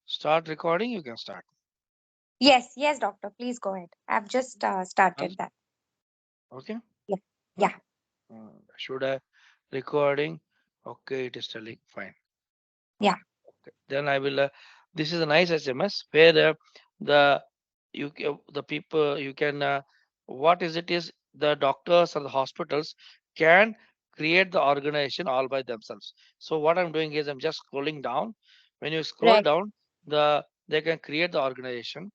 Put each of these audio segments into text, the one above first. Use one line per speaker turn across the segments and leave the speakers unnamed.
Start recording, you can start.
Yes, yes, doctor. Please go ahead. I've just
Huh?
started that.
Okay.
Yeah,
Huh?
yeah,
Should I recording? Okay, it is telling fine.
yeah.
Okay. Then I will. This is a nice SMS where the the people you can what is it is the doctors or the hospitals can create the organization all by themselves. So what I'm doing is I'm just scrolling down. When you scroll
Right,
down, they can create the organization.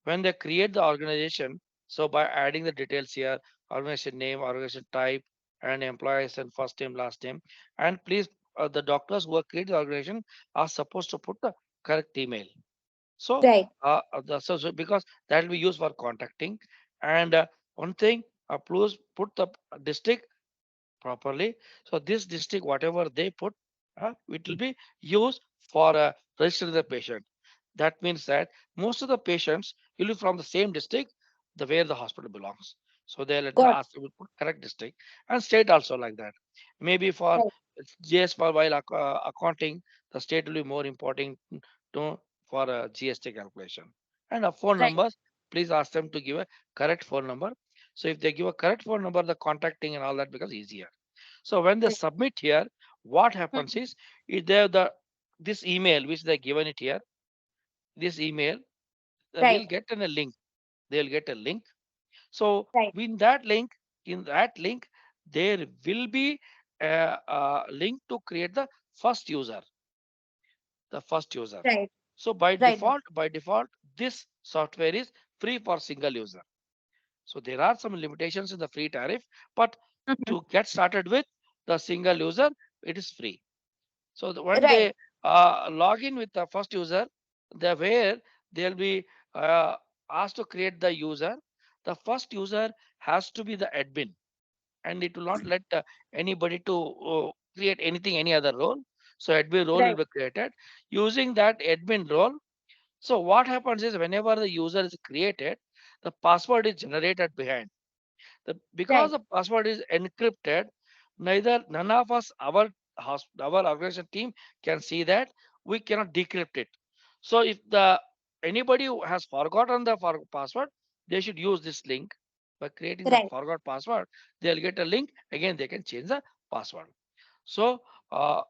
When they create the organization, so by adding the details here, organization name, organization type, and employees and first name, last name, and please the doctors who are creating the organization are supposed to put the correct email. So,
right,
so because that will be used for contacting. And one thing, please put the district properly. So this district, whatever they put, it will be used for registering the patient. That means that most of the patients will be from the same district, the where the hospital belongs. So they'll
got
ask you to put correct district and state also like that. Maybe for
right,
GS for while accounting, the state will be more important to for GST calculation. And phone
right.
numbers, please ask them to give a correct phone number. So if they give a correct phone number, the contacting and all that becomes easier. So when they
Right,
submit here, what happens
mhm,
is they have the this email which they given it here. This email will
right,
get in a link. They'll get a link. So
right,
in that link, there will be a link to create first user, the first user.
right,
So
right, doc-
by default, this software is free for single user. So there are some limitations in the free tariff, but
mhm,
to get started with the single user, it is free. So when
right,
they log in with the first user, where they'll be uh, asked to create the user. The first user has to be the admin, and it will not let anybody to create anything, any other role. So admin role will
right,
be created using that admin role. So what happens is whenever the user is created, the password is generated behind. Because
right,
the password is encrypted, none of us, our organization team can see that. We cannot decrypt it. So if anybody who has forgotten the password, they should use this link. By creating the
right.
forgot password, they'll get a link. Again, they can change the password. So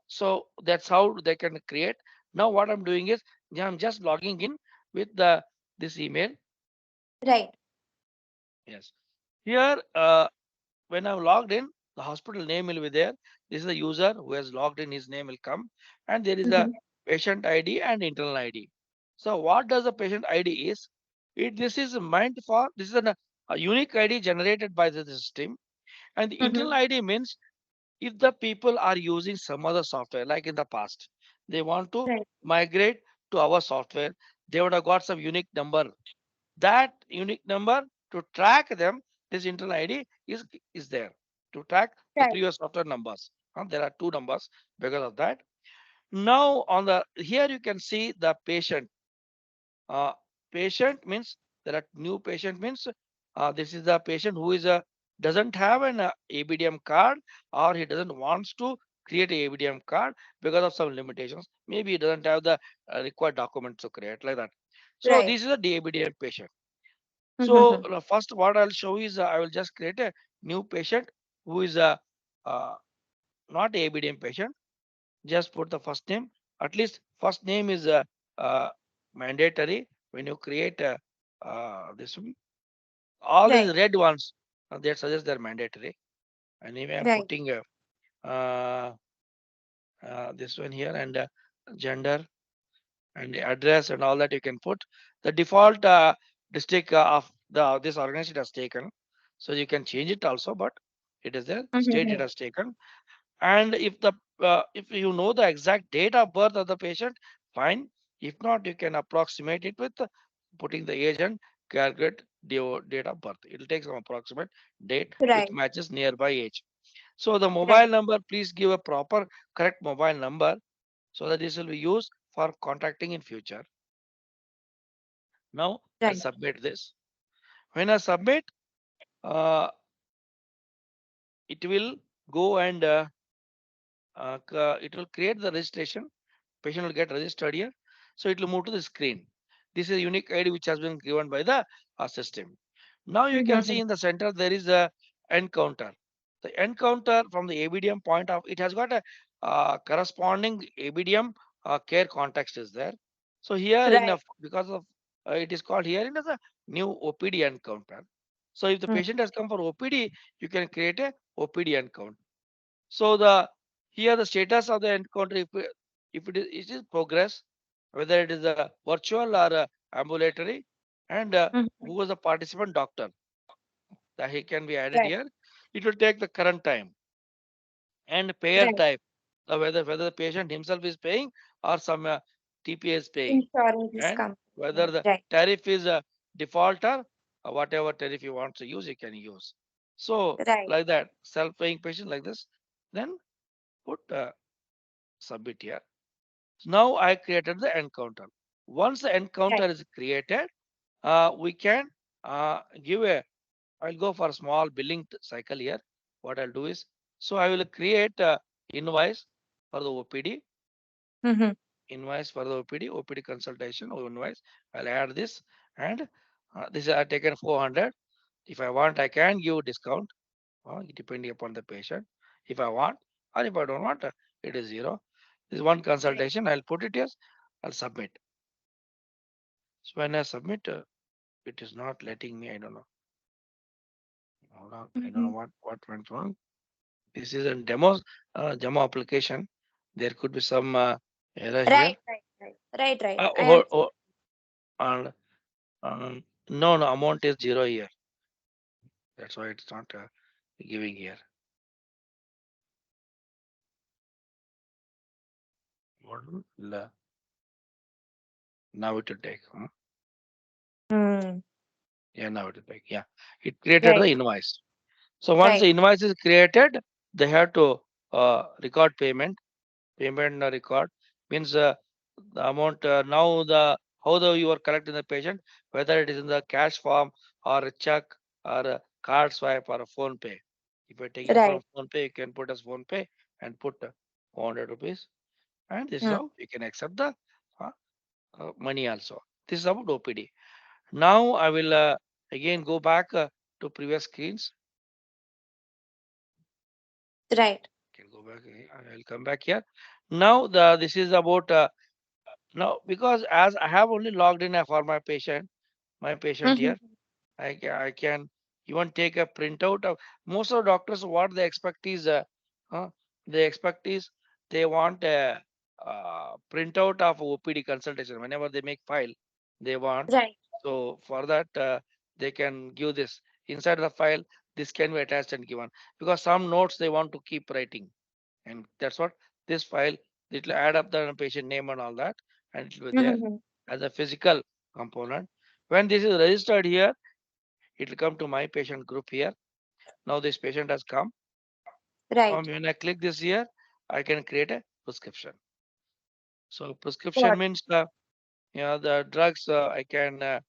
so that's how they can create. Now what I'm doing is, yeah, I'm just logging in with the this email.
Right.
Yes. Here, when I'm logged in, the hospital name will be there. This is the user who has logged in, his name will come, and there is a
Mhm,
patient ID and internal ID. So what does the patient ID is? This is meant for, this is a unique ID generated by the system, and the
mhm,
internal ID means if the people are using some other software, like in the past, they want to
right,
migrate to our software, they would have got some unique number. That unique number, to track them, this internal ID is there to track the
right,
previous software numbers. There are two numbers because of that. Now on the here you can see the patient. Uh, Patient means there are new patient means this is the patient who is a doesn't have an ABDM card, or he doesn't wants to create a ABDM card because of some limitations. Maybe he doesn't have the required documents to create like that. So
right.
this is a ABDM patient. So
Mhm,
first, what I'll show is I will just create a new patient who is a uh, not ABDM patient. Just put the first name. At least first name is mandatory when you create this one. All
right,
these red ones that suggest they're mandatory. Anyway, I'm
right,
putting uh, this one here, and gender and the address and all that you can put. The default district of the this organization has taken, so you can change it also, but it is the state it
mhm,
has taken. And if you know the exact date of birth of the patient, fine. If not, you can approximate it with putting the age and calculate the date of birth. It will take some approximate date which
right,
matches nearby age. So the
right,
mobile number, please give a proper correct mobile number so that this will be used for contacting in future. Now I'll
right,
submit this. When I submit, uh, it will go and it will create the registration. Patient will get registered here. So it will move to the screen. This is a unique ID which has been given by the system. Now you can see
Mm-hmm.
in the center there is a encounter. The encounter from the ABDM point of it has got a corresponding ABDM care context is there. So here in a
Right.
because of it is called here in as a new OPD encounter. So if the
Mm.
patient has come for OPD, you can create a OPD encounter. So the here the status of the encounter if it is progress, whether it is a virtual or a ambulatory, and
Mhm.
who was the participant doctor that he can be added
Right.
here. It will take the current time and payer
Right.
type, whether the patient himself is paying or some TPA is paying,
Insurance
and
company.
whether the
Right.
tariff is a default or whatever tariff you want to use, you can use. So
Right.
like that, self-paying patient like this, then put submit here. Now I created the encounter. Once the encounter
Right.
is created, we can give a, I'll go for a small billing cycle here. What I'll do is, so I will create a invoice for the OPD,
Mm-hmm.
invoice for the OPD consultation or invoice. I'll add this and this I taken 400. If I want, I can give discount depending upon the patient. If I want, or if I don't want, it is zero. This is one
Right.
consultation. I'll put it yes. I'll submit. So when I submit, it is not letting me. I don't know. Hold on. I don't know
Mm-hmm.
what went wrong. This is a demo application. There could be some error here.
Right. Right. Right. Right. Right. I
Oh,
am
oh,
seeing.
and no, no amount is zero here. That's why it's not giving here. What now it will take.
Mm.
Yeah, now it will take. Yeah, it created the
Right.
invoice. So once the
Right.
invoice is created, they have to record payment. Payment record means the amount now the how the you are collecting the patient, whether it is in the cash form or a check or a card swipe or a phone pay. If you're taking from
Right.
phone pay, you can put as phone pay and put 400 rupees, and this is
Mm.
how you can accept the uh, money also. This is about OPD. Now I will again go back to previous screens.
Right.
Can go back. I'll come back here. Now the this is about now because as I have only logged in for my patient here,
Mm-hmm.
I can even take a printout of most of the doctors. What they expect is, uh, they expect is they want a printout of OPD consultation. Whenever they make file, they want.
Right.
So for that, they can give this inside the file. This can be attached and given because some notes they want to keep writing, and that's what this file. It will add up the patient name and all that, and it will be there
Mm-hmm.
as a physical component. When this is registered here, it will come to my patient group here. Now this patient has come.
Right.
When I click this here, I can create a prescription. So prescription
Got.
means the drugs I can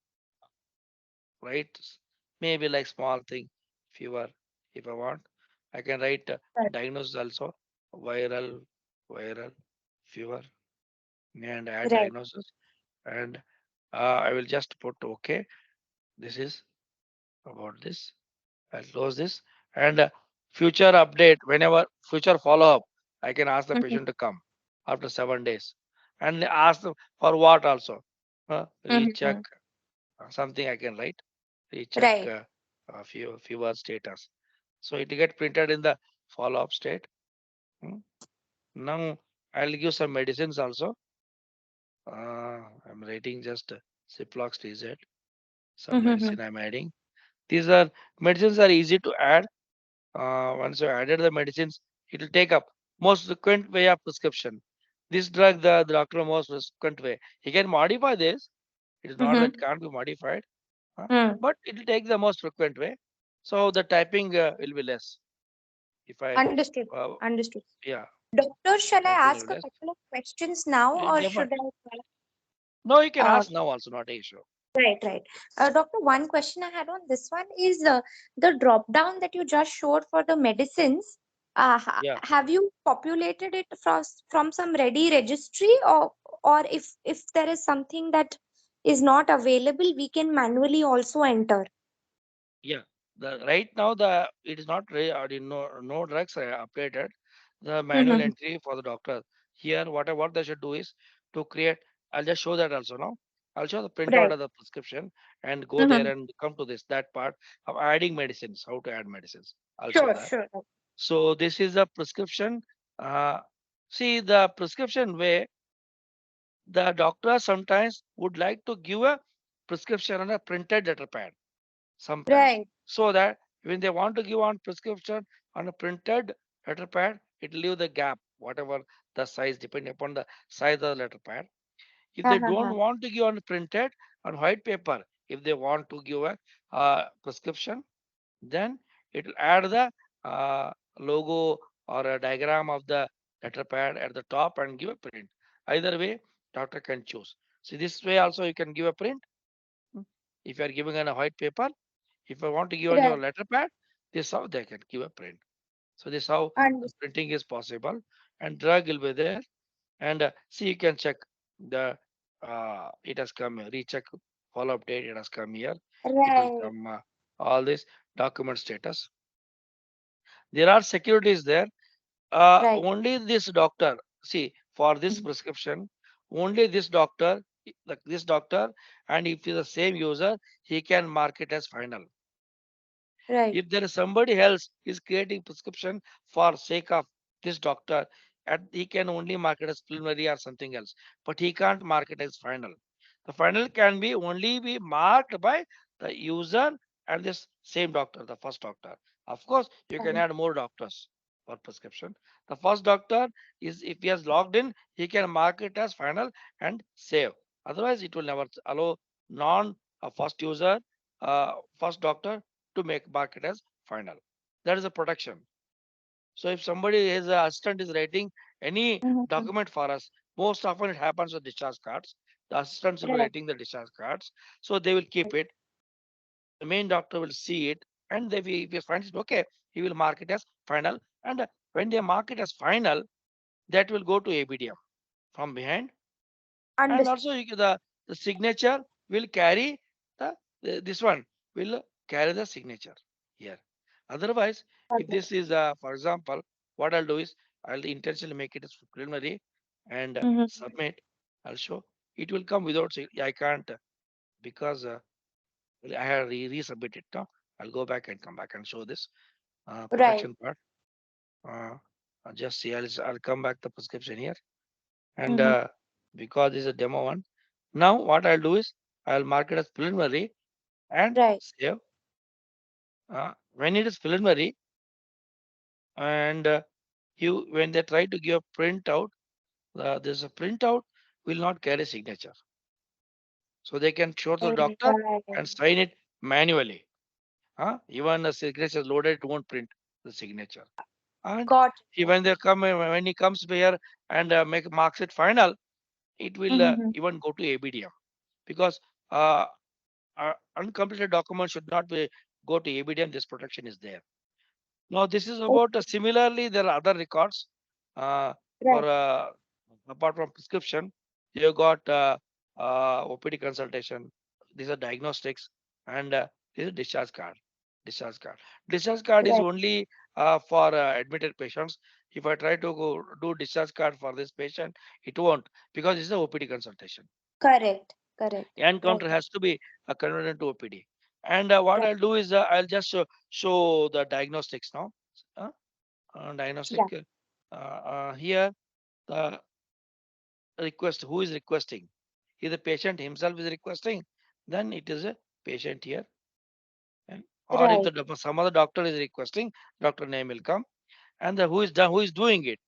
write maybe like small thing fever if I want. I can write
Right.
diagnosis also viral fever and add
Right.
diagnosis and I will just put okay. This is about this. I'll close this and future update whenever future follow up. I can ask the
Mm-hmm.
patient to come after 7 days and ask them for what also. Recheck
Mm-hmm.
something I can write. Recheck
Right.
fever status. So it will get printed in the follow up state. Hmm. Now I'll give some medicines also. I'm writing just Ziploc TZ. Some
Mm-hmm.
medicine I'm adding. These are medicines are easy to add. Once you added the medicines, it will take up most frequent way of prescription. This drug, the doctor most frequent way. He can modify this. It is not that
Mm-hmm.
can't be modified,
Mm.
but it will take the most frequent way. So the typing will be less. If I,
Understood.
uh,
Understood.
yeah,
Doctor, shall I
typing will
ask
be
a
less.
couple of questions now, or should
Definitely.
I?
No, you can
Uh,
ask now also, not an issue.
right, right. Doctor, one question I had on this one is the drop down that you just showed for the medicines.
Yeah.
Have you populated it from some ready registry, or or if there is something that is not available, we can manually also enter.
Yeah, the right now the it is not no drugs are updated. The manual
Mm-hmm.
entry for the doctor here. What they should do is to create. I'll just show that also now. I'll show the printout
Right.
of the prescription and go there
Mm-hmm.
and come to this that part of adding medicines. How to add medicines? I'll show
Sure,
that.
sure.
So this is the prescription. Uh, See the prescription way. The doctor sometimes would like to give a prescription on a printed letter pad sometimes,
Right.
so that when they want to give on prescription on a printed letter pad, it will leave the gap, whatever the size, depending upon the size of the letter pad. If
Ha
they
ha ha.
don't want to give on printed on white paper, if they want to give a prescription, then it will add the uh, logo or a diagram of the letter pad at the top and give a print. Either way, doctor can choose. See, this way also you can give a print. mm, If you are giving on a white paper, if I want to give on your
Right.
letter pad, this how they can give a print. So this how the
Understood.
printing is possible, and drug will be there. And see, you can check the it has come here. Recheck follow up date. It has come here. It will
Right.
come all this document status. There are securities there.
Right.
Only this doctor. See, for this
Mhm.
prescription, only this doctor, like this doctor, and if he's the same user, he can mark it as final.
Right.
If there is somebody else is creating prescription for sake of this doctor, and he can only market as preliminary or something else, but he can't market as final. The final can be only be marked by the user and this same doctor, the first doctor. Of course, you can
Right.
add more doctors for prescription. The first doctor is if he has logged in, he can mark it as final and save. Otherwise, it will never allow non first user, first doctor to make market as final. That is a protection. So if somebody his assistant is writing any
Mhm.
document for us, most often it happens with discharge cards. The assistants will be
Right.
writing the discharge cards, so they will keep it. The main doctor will see it, and they if he finds it okay, he will mark it as final. And when they mark it as final, that will go to ABDM from behind, and
Understood.
also the signature will carry this one will carry the signature here. Otherwise, if
Okay.
this is for example, what I'll do is I'll intentionally make it as preliminary and
Mm-hmm.
submit. I'll show it will come without I can't because I have resubmit it now. I'll go back and come back and show this
Right.
protection part. uh, just see, I'll come back the prescription here, and
Mm-hmm.
because this is a demo one. Now what I'll do is I'll mark it as preliminary and
Right.
save. When it is preliminary and you when they try to give a printout, there's a printout will not carry signature, so they can show to the doctor
Right.
and sign it manually. Even the signature is loaded, it won't print the signature. And
Got it.
when they come when he comes here and make marks it final, it will
Mm-hmm.
even go to ABDM because uh, uncompleted document should not be go to ABDM. This protection is there. Now this is about similarly there are other records for
Right.
apart from prescription. You got OPD consultation. These are diagnostics and this is discharge card. Discharge card. Discharge card is
Right.
only for admitted patients. If I try to go do discharge card for this patient, it won't because it's a OPD consultation.
Correct. Correct. Right.
Encounter has to be converted to OPD. And what
Right.
I'll do is I'll just show the diagnostics now. Uh,
Yeah.
Diagnostic here the request who is requesting. If the patient himself is requesting, then it is a patient here. Or if
Right.
the some other doctor is requesting, doctor name will come, and the who is doing it.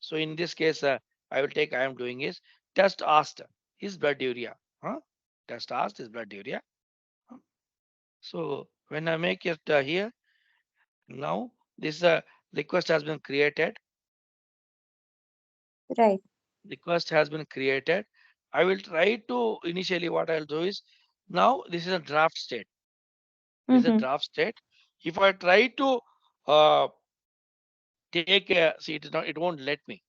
So in this case, I will take I am doing is test asked his blood urea. Huh? Test asked his blood urea. So when I make it here, now this request has been created.
Right.
Request has been created. I will try to initially what I'll do is now this is a draft state. This is a
Mm-hmm.
draft state. If I try to uh, take a see, it is not. It won't let me.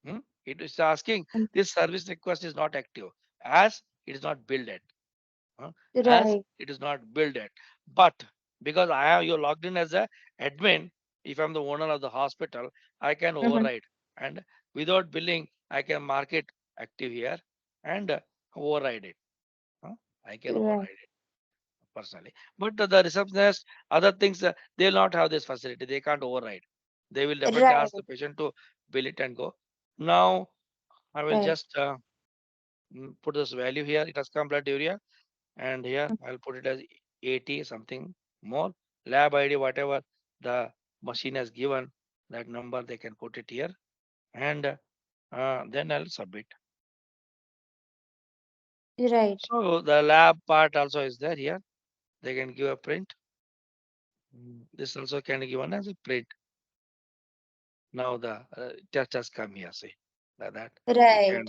Hmm? It is asking
Mm.
this service request is not active as it is not billed yet. As
Right.
it is not billed yet. But because I have you logged in as a admin, if I'm the owner of the hospital, I can
Mm-hmm.
override and without billing, I can mark it active here and override it. huh? I can
Right.
override it personally. But the receptionist, other things, they will not have this facility. They can't override. They will definitely
Right.
ask the patient to bill it and go. Now I will
Right.
just put this value here. It has come blood urea, and here
Mm.
I'll put it as 80 something more. Lab ID, whatever the machine has given, that number they can put it here, and then I'll submit.
Right.
So the lab part also is there here. They can give a print. This also can be given as a print. Now the test has come here. See that you
Right.
can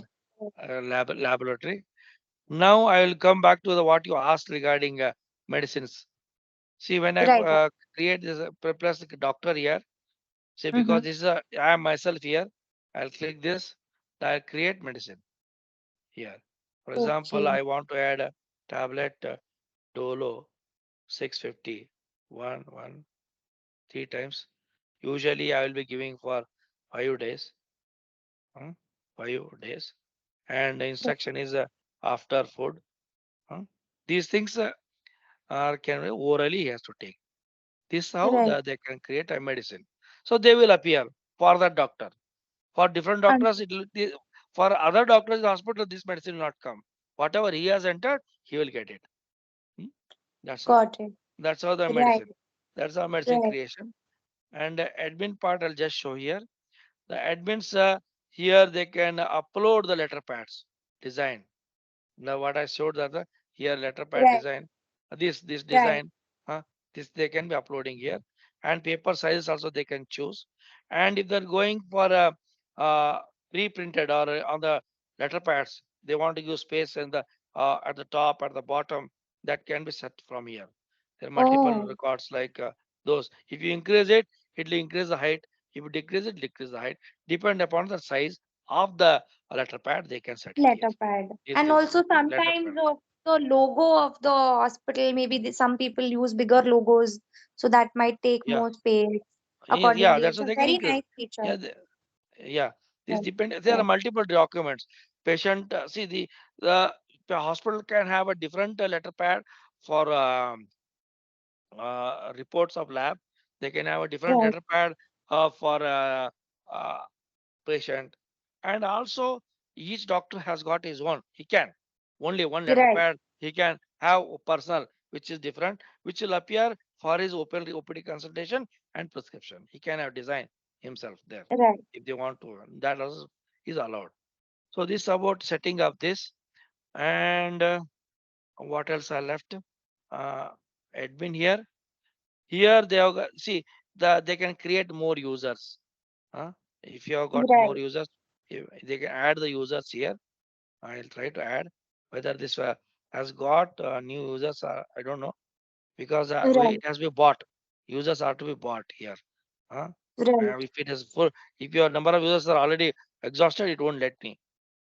laboratory. Now I will come back to the what you asked regarding medicines. See, when I
Right.
create this plus the doctor here, see,
Mm-hmm.
because this is a, I am myself here, I'll click this, I'll create medicine here. For example,
Okay.
I want to add a tablet Dolo 650, one, 3 times. Usually I will be giving for 5 days, huh, 5 days. And the instruction is after food. huh. These things are can be orally he has to take. This how
Right.
they can create a medicine. So they will appear for that doctor. For different
And
doctors, for other doctors in the hospital, this medicine will not come. Whatever he has entered, he will get it. Hmm? That's how.
got it.
That's how the
Right.
medicine. That's how medicine
Right.
creation. And the admin part, I'll just show here. The admins here they can upload the letter pads design. Now what I showed that here letter pad
Right.
design, this
Right.
design, this they can be uploading here, and paper sizes also they can choose. And if they're going for a pre-printed or on the letter pads, they want to use space in the at the top at the bottom, that can be set from here. There are multiple
Oh,
records like those. If you increase it, it will increase the height. If you decrease it, decrease the height. Depend upon the size of the letter pad, they can set it here.
letter pad.
This
And
is
also
letter
sometimes
pad.
the logo of the hospital, maybe some people use bigger logos, so that might take
Yeah,
more space
yeah.
accordingly.
That's
It's
what
a
they can
very
increase.
nice feature.
Yeah, yeah. This
Right.
depend. There are
Right.
multiple documents. Patient, see the hospital can have a different letter pad for reports of lab. They can have a different
Right.
letter pad for uh, patient, and also each doctor has got his own. He can only one letter
Right.
pad. He can have a personal, which is different, which will appear for his OPD consultation and prescription. He can have design himself there
Right.
if they want to. That also is allowed. So this is about setting up this, and what else I left? Uh, admin here. Here they have see they can create more users. Huh? If you have got more
Right.
users, they can add the users here. I'll try to add whether this has got new users. I don't know because
Right.
it has been bought. Users are to be bought here. Huh?
Right.
If it is full, if your number of users are already exhausted, it won't let me.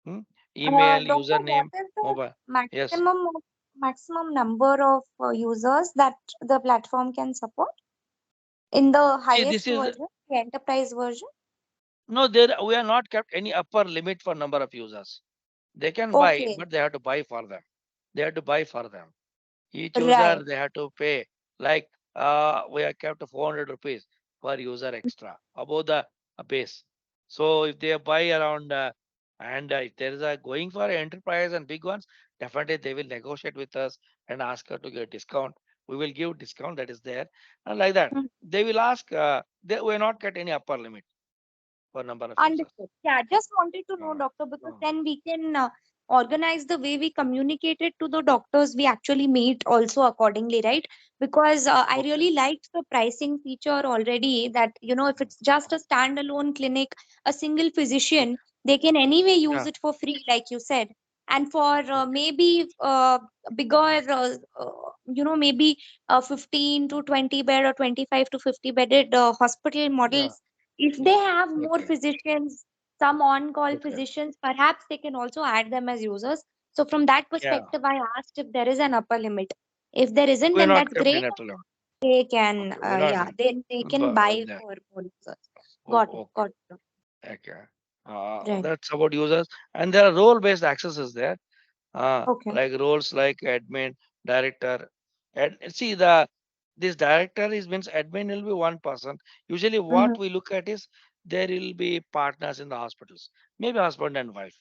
Hmm? Email,
Doctor, what
username,
is the
mobile. Yes.
maximum number of users that the platform can support in the
See,
highest
this is
version, the enterprise version?
no. There we are not kept any upper limit for number of users. They can buy,
Okay.
but they have to buy for them. They have to buy for them. Each user
Right.
they have to pay like we have kept 400 rupees per user extra above the base. So if they buy around and if there is a going for enterprise and big ones, definitely they will negotiate with us and ask her to get discount. We will give discount that is there, and like that they will ask. They will not get any upper limit for number of users.
Understood. Yeah, just wanted to know,
Uh,
doctor, because
uh,
then we can organize the way we communicate it to the doctors we actually meet also accordingly, right? Because I
okay.
really liked the pricing feature already that, if it's just a standalone clinic, a single physician,
Okay.
they can anyway use
Yeah.
it for free, like you said. And for
Okay.
maybe bigger, maybe 15 to 20 bed or 25 to 50 bedded hospital
Yeah.
models, if they have more
Okay.
physicians, some on-call
Okay.
physicians, perhaps they can also add them as users. So from that
Yeah.
perspective, I asked if there is an upper limit. If there isn't,
We're
then
not
that's
kept
great.
in at all.
They can,
Okay. We're not.
yeah, they can
But,
buy for more users. Got it,
okay.
got it.
Okay.
Right.
That's about users. And there are role-based accesses there.
Okay.
Like roles like admin, director. And see the this director is means admin will be one person. Usually,
Mm-hmm.
what we look at is there will be partners in the hospitals, maybe husband and wife,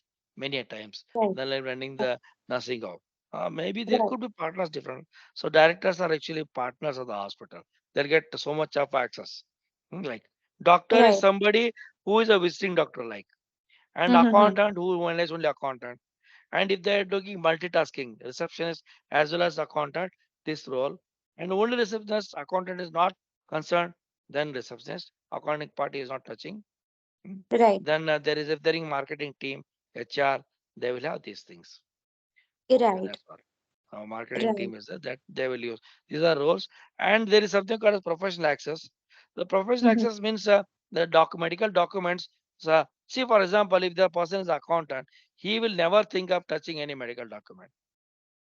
many a times.
Right.
Then like running the nursing home. Maybe there
Right.
could be partners different. So directors are actually partners of the hospital. They'll get so much of access. Like doctor is
Right.
somebody who is a visiting doctor, like, and
Mm-hmm.
accountant who manages only accountant. And if they're doing multitasking, receptionist as well as accountant, this role, and only receptionist, accountant is not concerned, then receptionist, accounting party is not touching. Mm.
Right.
Then there is, if they're in marketing team, HR, they will have these things. Okay,
Right.
that's all. Marketing
Right.
team is there, that they will use. These are roles. And there is something called as professional access. The professional
Mm-hmm.
access means the medical documents. So, see, for example, if the person is accountant, he will never think of touching any medical document.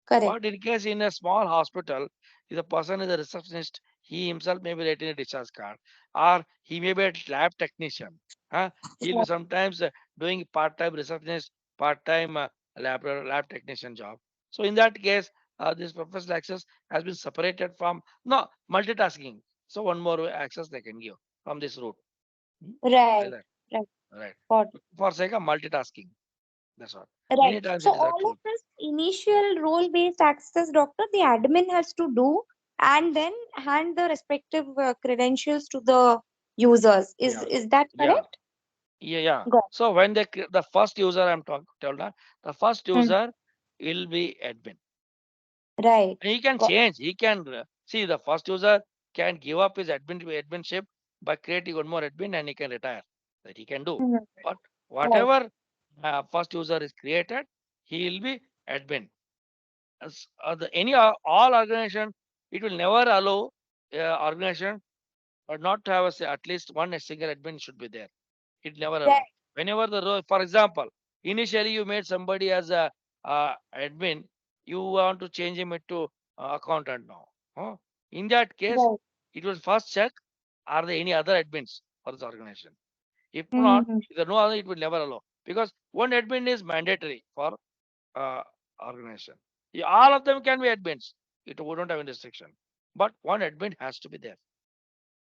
Correct.
But in case in a small hospital, if the person is a receptionist, he himself may be writing a discharge card, or he may be a lab technician. He'll be
Right.
sometimes doing part-time receptionist, part-time lab technician job. So in that case, this professional access has been separated from no multitasking. So one more access they can give from this route. Hmm? Like
Right.
that.
Right.
Right.
Got
For sake of multitasking. That's all.
Right.
Many times
So
it is a
all
tool.
of this initial role-based access, doctor, the admin has to do and then hand the respective credentials to the users.
Yeah.
Is that
Yeah.
correct?
Yeah, yeah.
Got.
So when the first user I'm talking told that the first
Mm.
user will be admin.
Right.
And he can
Got.
change. He can see the first user can give up his adminship by creating one more admin and he can retire. That he can do.
Mhm.
But
Right.
whatever first user is created, he will be admin. Any all organization, it will never allow organization or not to have at least one single admin should be there. It never
Right.
allow. Whenever the role, for example, initially you made somebody as a admin, you want to change him into accountant now. Huh? In that case,
Right.
it will first check are there any other admins for this organization. If not,
Mm-hmm.
if there are no other, it will never allow because one admin is mandatory for uh, organization. Yeah, all of them can be admins. It we don't have any restriction, but one admin has to be there.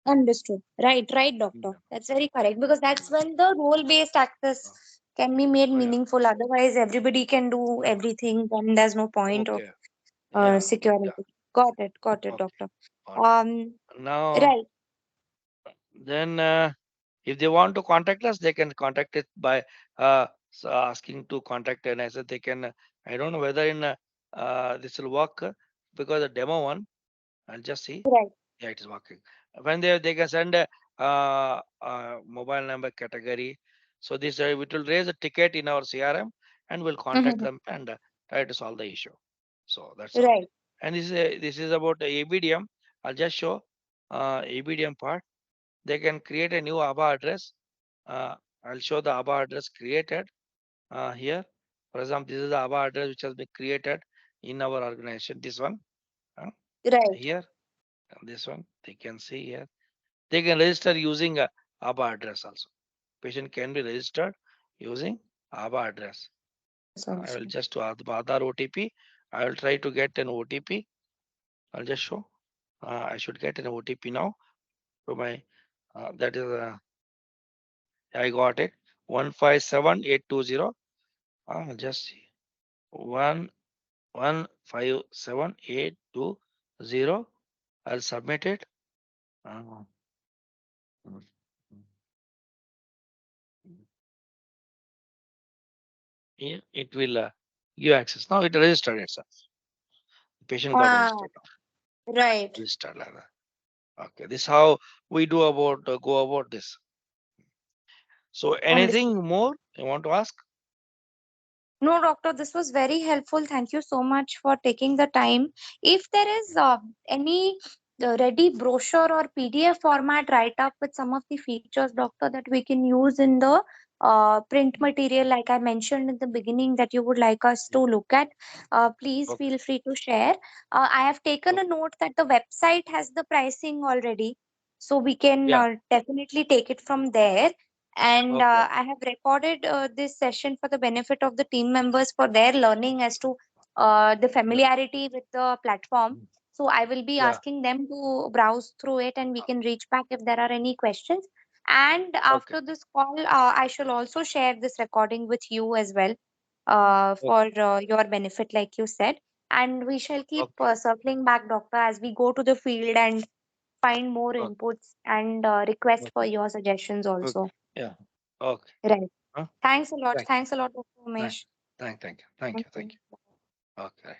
Understood. Right. Right, doctor.
Yeah.
That's very correct because that's
Yeah.
when the role-based access
Uh,
can be made
yeah.
meaningful. Otherwise, everybody can do
Uh,
everything, and there's no point of
okay. Yeah. Yeah.
security. Got it,
Okay.
doctor.
Got it.
Um,
Now,
right.
then, if they want to contact us, they can contact it by asking to contact. And I said they can. I don't know whether in this will work because the demo one. I'll just see.
Right.
Yeah, it is working. When they can send a mobile number category. So this it will raise a ticket in our CRM and we'll contact
Mhm.
them and try to solve the issue. So that's all.
Right.
And this is about the ABDM. I'll just show ABDM part. They can create a new ABA address. Uh, I'll show the ABA address created here. For example, this is the ABA address which has been created in our organization. This one uh,
Right.
here, and this one they can see here. They can register using a ABA address also. Patient can be registered using ABA address.
Yes,
I will
also.
just to Aadhaar OTP. I will try to get an OTP. I'll just show. I should get an OTP now to my. That is I got it. 157820. I'll just see. 1157,820. I'll submit it. Uh, mm, mm, mm. Yeah, it will give access. Now it registered itself. The patient got
Ah,
registered now.
right.
Registered like that. Okay, this is how we do about go about this. So
Understood.
anything more you want to ask?
No, doctor, this was very helpful. Thank you so much for taking the time. If there is any ready brochure or PDF format write up with some of the features, doctor, that we can use in the print material, like I mentioned in the beginning, that you would like us to look at, please
Okay.
feel free to share. I have taken a
Okay.
note that the website has the pricing already, so we can
Yeah.
definitely take it from there. And
Okay.
I have recorded this session for the benefit of the team members for their learning as to the
Yeah.
familiarity with the platform.
Mm.
So I will be
Yeah.
asking them to browse through it, and we can reach back if there are any questions. And
Okay.
after this call, I shall also share this recording with you as well, for
Okay.
your benefit, like you said. And we shall keep
Okay.
circling back, doctor, as we go to the field and find more
Okay.
inputs and request for
Okay.
your suggestions also.
Okay. Yeah. Okay.
Right.
Huh?
Thanks a lot.
Thank you.
Thanks a lot, Dr.
Thank,
Umesh.
thank you. Thank you.
Thank
Thank
you.
you. Okay.